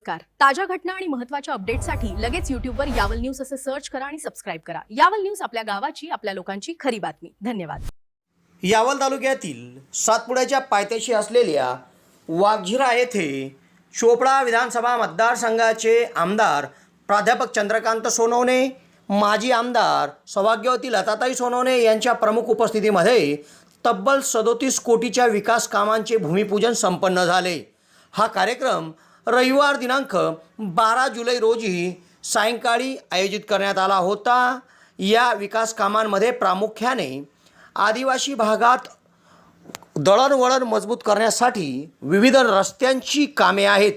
नमस्कार. ताज्या घटना आणि महत्त्वाच्या अपडेटसाठी लगेच YouTubeवर यावल न्यूज असे सर्च करा आणि सबस्क्राइब करा. यावल न्यूज आपल्या गावाची, आपल्या लोकांची खरी बातमी. धन्यवाद. यावल तालुक्यातील सातपुड्याच्या पायथ्याशी असलेल्या वाघझिरा येथे चोपडा विधानसभा मतदारसंघाचे आमदार प्राध्यापक चंद्रकांत सोनवणे, माजी आमदार सौभाग्यवती लताताई सोनवणे यांच्या प्रमुख उपस्थितीमध्ये तब्बल 37 कोटीच्या विकास कामांचे भूमिपूजन संपन्न झाले. हा कार्यक्रम रविवार दिनांक 12 जुलै रोजी सायंकाळी आयोजित करण्यात आला होता. या विकास कामांमध्ये प्रामुख्याने आदिवासी भागात दळणवळण मजबूत करण्यासाठी विविध रस्त्यांची कामे आहेत.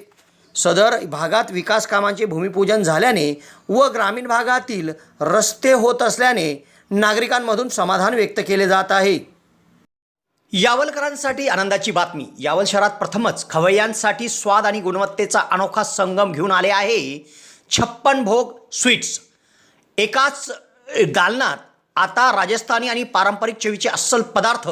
सदर भागात विकास कामांचे भूमिपूजन झाल्याने व ग्रामीण भागातील रस्ते होत असल्याने नागरिकांमधून समाधान व्यक्त केले जात आहे. यावलकरांसाठी आनंदाची बातमी. यावल शहरात प्रथमच खवय्यांसाठी स्वाद आणि गुणवत्तेचा अनोखा संगम घेऊन आले आहे 56 भोग स्वीट्स. एकाच दालनात आता राजस्थानी आणि पारंपरिक चवीचे अस्सल पदार्थ,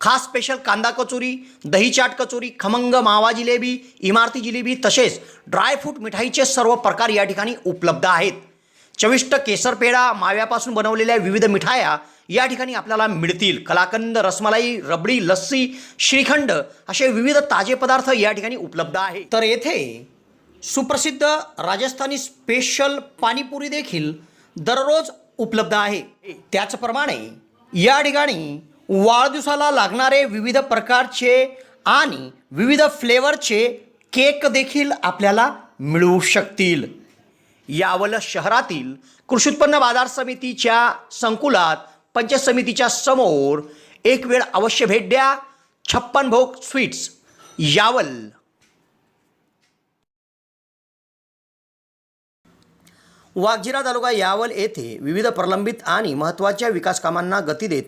खास स्पेशल कांदा कचोरी, दही चाट कचोरी, खमंग मावा जिलेबी, इमारती जिलेबी तसेच ड्रायफ्रूट मिठाईचे सर्व प्रकार या ठिकाणी उपलब्ध आहेत. चविष्ट केसर पेढा, माव्यापासून बनवलेल्या विविध मिठाया या ठिकाणी आपल्याला मिळतील. कलाकंद, रसमलाई, रबडी, लस्सी, श्रीखंड असे विविध ताजे पदार्थ या ठिकाणी उपलब्ध आहेत. तर येथे सुप्रसिद्ध राजस्थानी स्पेशल पाणीपुरी देखील दररोज उपलब्ध आहे. त्याचप्रमाणे या ठिकाणी वाढदिवसाला लागणारे विविध प्रकारचे आणि विविध फ्लेवरचे केक देखील आपल्याला मिळू शकतील. यावल शहरातील कृषी उत्पन्न बाजार समितीच्या संकुलात पंचायत समितीच्या समोर एक वेळ अवश्य भेट द्या. 56 भोग स्वीट्स, यावल. वाघझिरा तालुका यावल येथे विविध प्रलंबित आणि महत्त्वाच्या विकास कामांना गती देत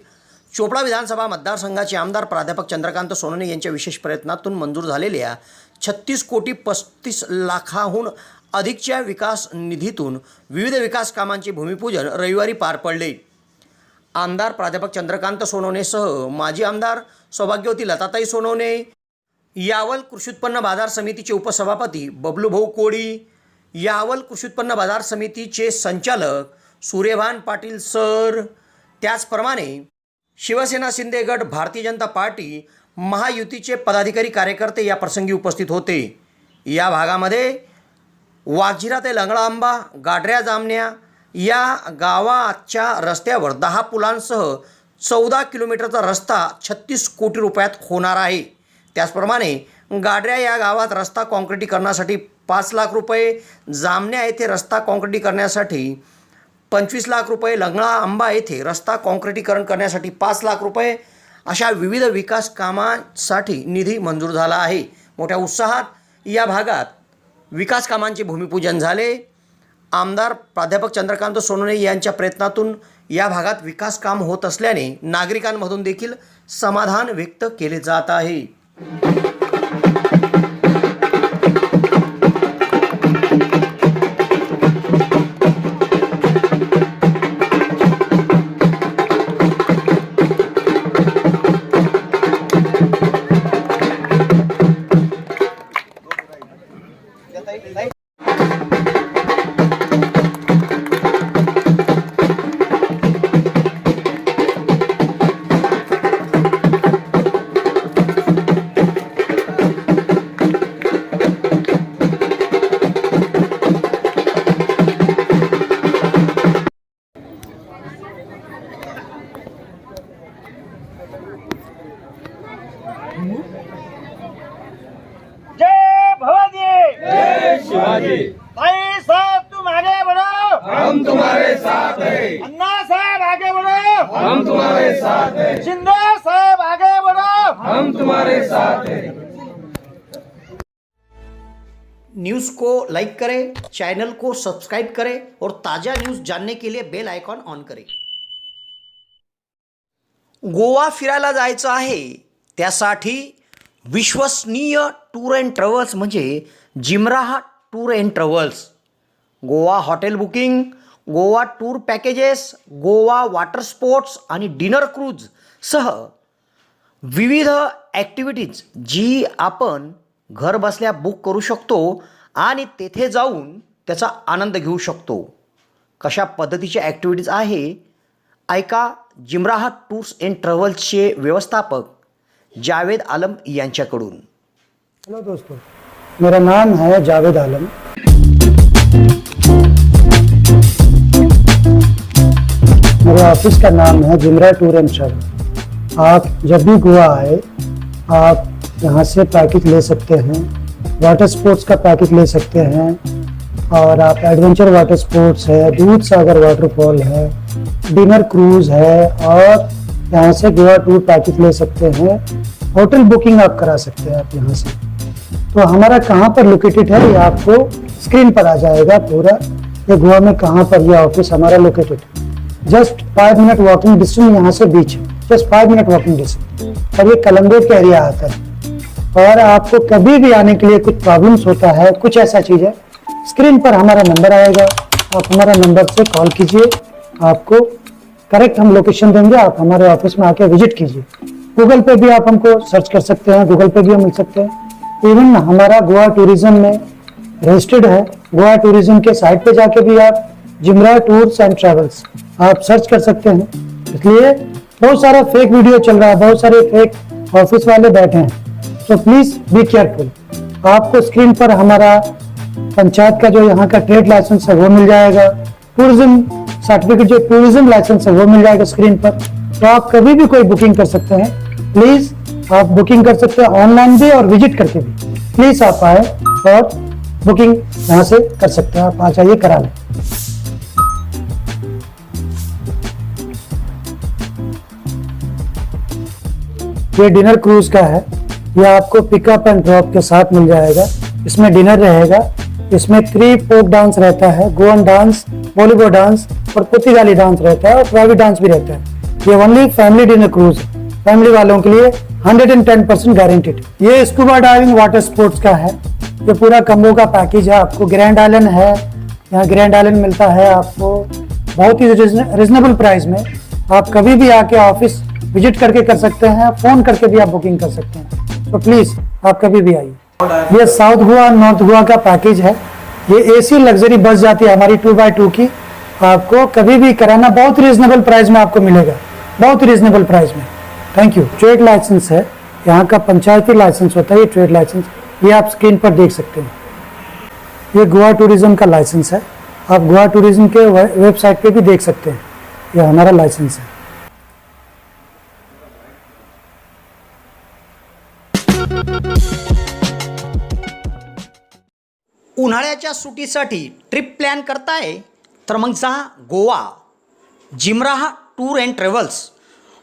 चोपडा विधानसभा मतदारसंघाचे आमदार प्राध्यापक चंद्रकांत सोनवणे यांच्या विशेष प्रयत्नातून मंजूर झालेल्या 36 कोटी 35 लाखाहून अधिकच्या विकास निधीतून विविध विकास कामांचे भूमिपूजन रविवारी पार पडले. आमदार प्राध्यापक चंद्रकांत सोनवणेसह माजी आमदार सौभाग्यवती लताताई सोनवणे, यावल कृषी उत्पन्न बाजार समितीचे उपसभापती बबलूभाऊ कोळी, यावल कृषी उत्पन्न बाजार समितीचे संचालक सूर्यभान पाटील सर, त्याचप्रमाणे शिवसेना शिंदे गट, भारतीय जनता पार्टी, महायुतीचे पदाधिकारी कार्यकर्ते या प्रसंगी उपस्थित होते. या भागामध्ये वाघझिरा ते लंगळा आंबा, गाढऱ्या जामण्या या गावाच्या रस्त्यावर 10 पुलांसह 14 किलोमीटरचा रस्ता 36 कोटी रुपयात होणार आहे. त्याचप्रमाणे गाढऱ्या या गावात रस्ता काँक्रिटीकरणासाठी 5 लाख रुपये, जामण्या येथे रस्ता काँक्रिटीकरणासाठी 25 लाख रुपये, लंगळा आंबा येथे रस्ता काँक्रिटीकरण करण्यासाठी 5 लाख रुपये अशा विविध विकास कामांसाठी निधी मंजूर झाला आहे. मोठ्या उत्साहात या भागात विकास कामांचे भूमिपूजन झाले. आमदार प्राध्यापक चंद्रकांत सोनवणे यांच्या प्रयत्नातून या भागात विकास काम होत असल्याने नागरिकांमधून देखील समाधान व्यक्त केले जात आहे. जय भवानी, जय शिवाजी. भाई साहब तुम आगे बढ़ो, हम तुम्हारे साथ हैं. अन्ना साहब आगे बढ़ो, हम तुम्हारे साथ हैं. शिंदे साहब आगे बढ़ो, हम तुम्हारे साथ हैं. न्यूज़ को लाइक करें, चैनल को सब्सक्राइब करें और ताज़ा न्यूज़ जानने के लिए बेल आयकॉन ऑन करें. गोवा फिरायला जायचं आहे, त्यासाठी विश्वसनीय टूर अँड ट्रॅव्हल्स म्हणजे Jimraha tour and travels. Goa hotel booking, Goa tour packages, Goa water sports आणि डिनर क्रूज सह विविध ॲक्टिव्हिटीज जी आपण घर बसल्या बुक करू शकतो आणि तेथे जाऊन त्याचा आनंद घेऊ शकतो. कशा पद्धतीची ॲक्टिव्हिटीज आहे ऐका जिमराहा टूर्स अँड ट्रॅव्हल्सचे व्यवस्थापक जावेद आलम यांच्याकडून. हेलो दोस्तों, मेरा नाम है जावेद आलम. मेरे ऑफिस का नाम है जिमरा टूर एंड ट्रैवल. आप जब भी गोवा आए आप यहाँ से पैकेज ले सकते हैं. वाटर स्पोर्ट्स का पैकेज ले सकते हैं और आप एडवेंचर वाटर स्पोर्ट्स है, दूध सागर वाटरफॉल है, डिनर क्रूज है और यहाँ से गोवा टूर पैकेज ले सकते हैं. होटल बुकिंग आप करा सकते हैं आप यहाँ से. तो हमारा कहाँ पर लोकेटेड है ये आपको स्क्रीन पर आ जाएगा पूरा. ये गोवा में कहाँ पर ये ऑफिस हमारा लोकेटेड है. जस्ट 5 मिनट वॉकिंग डिस्टेंस यहाँ से बीच है. जस्ट 5 मिनट वॉकिंग डिस्टेंस और ये कलंगोट का एरिया आता है. और आपको कभी भी आने के लिए कुछ प्रॉब्लम्स होता है, कुछ ऐसा चीज़ है, स्क्रीन पर हमारा नंबर आएगा. आप हमारा नंबर से कॉल कीजिए, आपको करेक्ट हम लोकेशन देंगे. आप हमारे ऑफिस में आके विजिट कीजिए. गूगल पे भी आप हमको सर्च कर सकते हैं, गूगल पे भी हम मिल सकते हैं. इवन हमारा गोवा टूरिज्म में रजिस्टर्ड है. गोवा टूरिज्म के साइट पे जाके भी आप जिमरा टूर्स एंड ट्रैवल्स आप सर्च कर सकते हैं. इसलिए बहुत सारा फेक वीडियो चल रहा है, बहुत सारे फेक ऑफिस वाले बैठे हैं. So please be careful. आपको स्क्रीन पर हमारा पंचायत का जो यहाँ का ट्रेड लाइसेंस है वो मिल जाएगा. टूरिज्म सर्टिफिकेट जो टूरिज्म लाइसेंस है वो मिल जाएगा स्क्रीन पर. तो आप कभी भी कोई बुकिंग कर सकते हैं. प्लीज आप बुकिंग कर सकते हैं ऑनलाइन भी और विजिट करके भी. प्लीज आप आए और बुकिंग यहाँ से कर सकते हैं. आप आ जाइए, करा लें. ये डिनर क्रूज का है. ये आपको पिकअप एंड ड्रॉप के साथ मिल जाएगा. इसमें डिनर रहेगा. इसमें 3 फोक डांस रहता है, गोवन डांस, बॉलीवुड डांस और पुर्तगाली डांस रहता है और प्राइवेट डांस भी रहता है. ये ओनली फैमिली डिनर क्रूज है. फैमिली वालों के लिए 110% गारंटेड. ये स्कूबा डाइविंग वाटर स्पोर्ट्स का है. ये पूरा कम्बो का पैकेज है. आपको ग्रैंड आइलैंड है, यहाँ ग्रैंड आइलैंड मिलता है आपको बहुत ही रिजनेबल प्राइस में. आप कभी भी आके ऑफिस विजिट करके कर सकते हैं, फोन करके भी आप बुकिंग कर सकते हैं. तो प्लीज आप कभी भी आइए. ये साउथ गोवा नॉर्थ गोवा का पैकेज है. ये एसी लग्जरी बस जाती है हमारी 2x2 की. आपको कभी भी कराना बहुत रिजनेबल प्राइस में आपको मिलेगा, बहुत रिजनेबल प्राइस में. Thank you. ट्रेड लाइसेंस है, यहाँ का पंचायती लाइसेंस होता है ये ट्रेड लाइसेंस. ये आप स्क्रीन पर देख सकते हैं. ये गोवा टूरिज्म का लाइसेंस है. आप गोवा टूरिज्म के वेबसाइट पे भी देख सकते हैं. ये हमारा लाइसेंस है. उन्हाळ्याच्या सुटीसाठी ट्रिप प्लॅन करताय तर मग जा Goa. Jimraha tour and travels.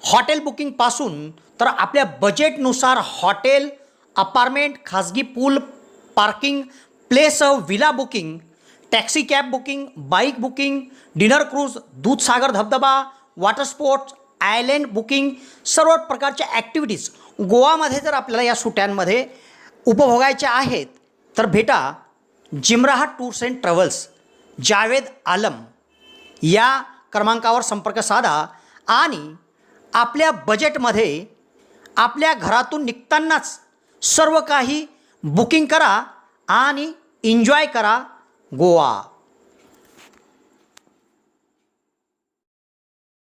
Hotel बुकिंगपासून तर आपल्या बजेटनुसार हॉटेल, अपार्टमेंट, खाजगी pool, parking place, villa booking, taxi cab booking, bike booking, dinner cruise, Dudhsagar धबधबा, वॉटर स्पोर्ट्स, आयलँड बुकिंग, सर्व प्रकारच्या ॲक्टिव्हिटीज गोवामध्ये जर आपल्याला या सुट्यांमध्ये उपभोगायच्या आहेत तर भेटा जिमराहा tours and travels. Javed Alam या क्रमांकावर संपर्क साधा आणि आपल्या बजेटमध्ये आपल्या घरातून निघतानाच सर्व काही बुकिंग करा आणि एन्जॉय करा गोवा.